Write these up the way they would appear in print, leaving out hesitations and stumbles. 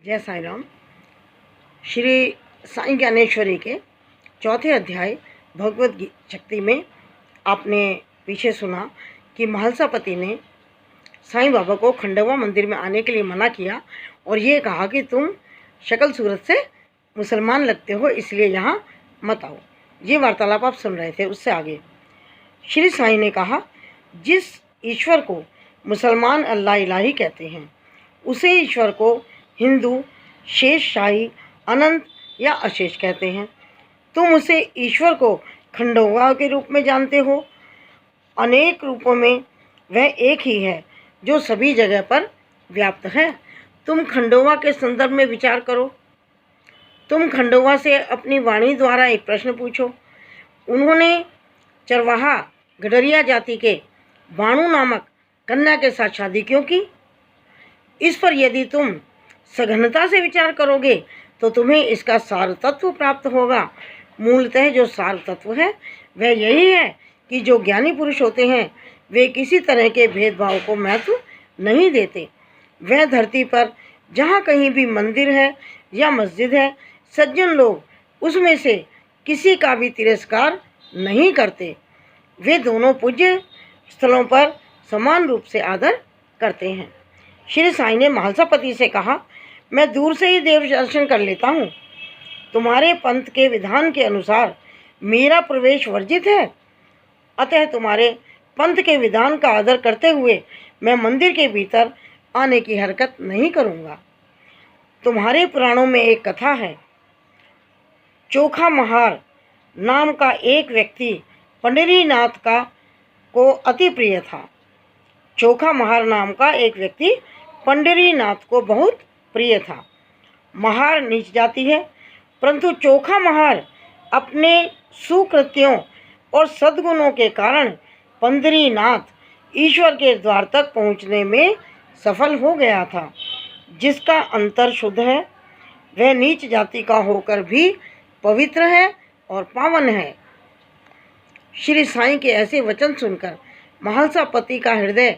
जय साईं राम। श्री साईं ज्ञानेश्वरी के चौथे अध्याय भगवत शक्ति में आपने पीछे सुना कि महालसापति ने साईं बाबा को खंडवा मंदिर में आने के लिए मना किया और ये कहा कि तुम शक्ल सूरत से मुसलमान लगते हो, इसलिए यहाँ मत आओ। ये वार्तालाप आप सुन रहे थे। उससे आगे श्री साईं ने कहा, जिस ईश्वर को मुसलमान अल्लाह इलाही कहते हैं, उसे ईश्वर को हिंदू शेष शाही अनंत या अशेष कहते हैं। तुम उसे ईश्वर को खंडोवा के रूप में जानते हो। अनेक रूपों में वह एक ही है जो सभी जगह पर व्याप्त है। तुम खंडोवा के संदर्भ में विचार करो। तुम खंडोवा से अपनी वाणी द्वारा एक प्रश्न पूछो। उन्होंने चरवाहा गडरिया जाति के बाणु नामक कन्या के साथ शादी क्यों की? इस पर यदि तुम सघनता से विचार करोगे तो तुम्हें इसका सार तत्व प्राप्त होगा। मूलतः जो सार तत्व है वह यही है कि जो ज्ञानी पुरुष होते हैं वे किसी तरह के भेदभाव को महत्व नहीं देते। वह धरती पर जहाँ कहीं भी मंदिर है या मस्जिद है, सज्जन लोग उसमें से किसी का भी तिरस्कार नहीं करते। वे दोनों पूज्य स्थलों पर समान रूप से आदर करते हैं। श्री साईं ने महालसापति से कहा, मैं दूर से ही देव दर्शन कर लेता हूँ। तुम्हारे पंथ के विधान के अनुसार मेरा प्रवेश वर्जित है, अतः तुम्हारे पंथ के विधान का आदर करते हुए मैं मंदिर के भीतर आने की हरकत नहीं करूँगा। तुम्हारे पुराणों में एक कथा है। चोखा महार नाम का एक व्यक्ति पंडरीनाथ को अति प्रिय था। चोखा महार नाम का एक व्यक्ति पंडरीनाथ को बहुत प्रिय था। महार नीच जाति है, परंतु चोखा महार अपने सुकृत्यों और सद्गुणों के कारण पंडरीनाथ ईश्वर के द्वार तक पहुँचने में सफल हो गया था। जिसका अंतर शुद्ध है वह नीच जाति का होकर भी पवित्र है और पावन है। श्री साईं के ऐसे वचन सुनकर महालसापति का हृदय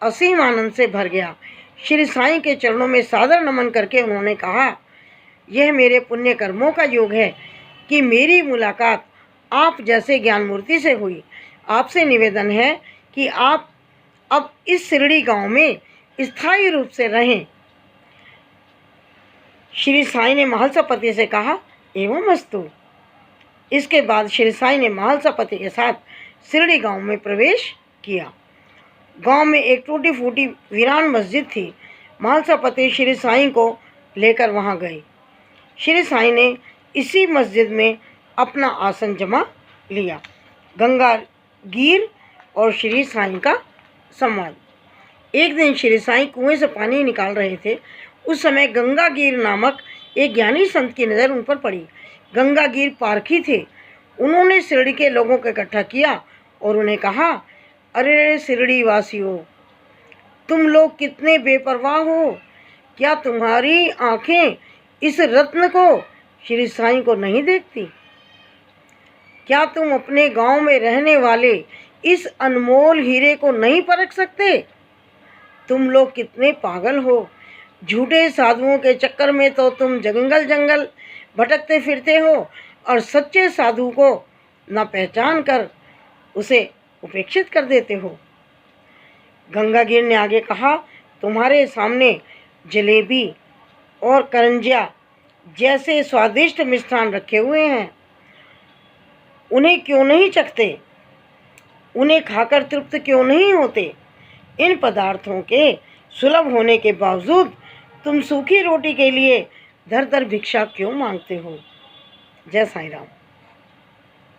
असीम आनंद से भर गया। श्री साईं के चरणों में सादर नमन करके उन्होंने कहा, यह मेरे पुण्य कर्मों का योग है कि मेरी मुलाकात आप जैसे ज्ञान मूर्ति से हुई। आपसे निवेदन है कि आप अब इस शिरडी गांव में स्थायी रूप से रहें। श्री साईं ने महालसापति से कहा, एवं अस्तु। इसके बाद श्री साईं ने महालसापति के साथ शिरडी गांव में प्रवेश किया। गांव में एक टूटी फूटी वीरान मस्जिद थी। महालसापति श्री साईं को लेकर वहां गए। श्री साईं ने इसी मस्जिद में अपना आसन जमा लिया। गंगा गिर और श्री साईं का संवाद। एक दिन श्री साईं कुएं से पानी निकाल रहे थे। उस समय गंगा गिर नामक एक ज्ञानी संत की नज़र उन पर पड़ी। गंगा गिर पारखी थे। उन्होंने शिरडी के लोगों को इकट्ठा किया और उन्हें कहा, अरे शिरडी वासियों, तुम लोग कितने बेपरवाह हो। क्या तुम्हारी आंखें इस रत्न को श्री साईं को नहीं देखती? क्या तुम अपने गांव में रहने वाले इस अनमोल हीरे को नहीं परख सकते? तुम लोग कितने पागल हो। झूठे साधुओं के चक्कर में तो तुम जंगल जंगल भटकते फिरते हो और सच्चे साधु को न पहचान कर उसे उपेक्षित कर देते हो। गंगागिर ने आगे कहा, तुम्हारे सामने जलेबी और करंजिया जैसे स्वादिष्ट मिष्ठान रखे हुए हैं, उन्हें क्यों नहीं चखते? उन्हें खाकर तृप्त क्यों नहीं होते? इन पदार्थों के सुलभ होने के बावजूद तुम सूखी रोटी के लिए धर धर भिक्षा क्यों मांगते हो? जय साईं राम।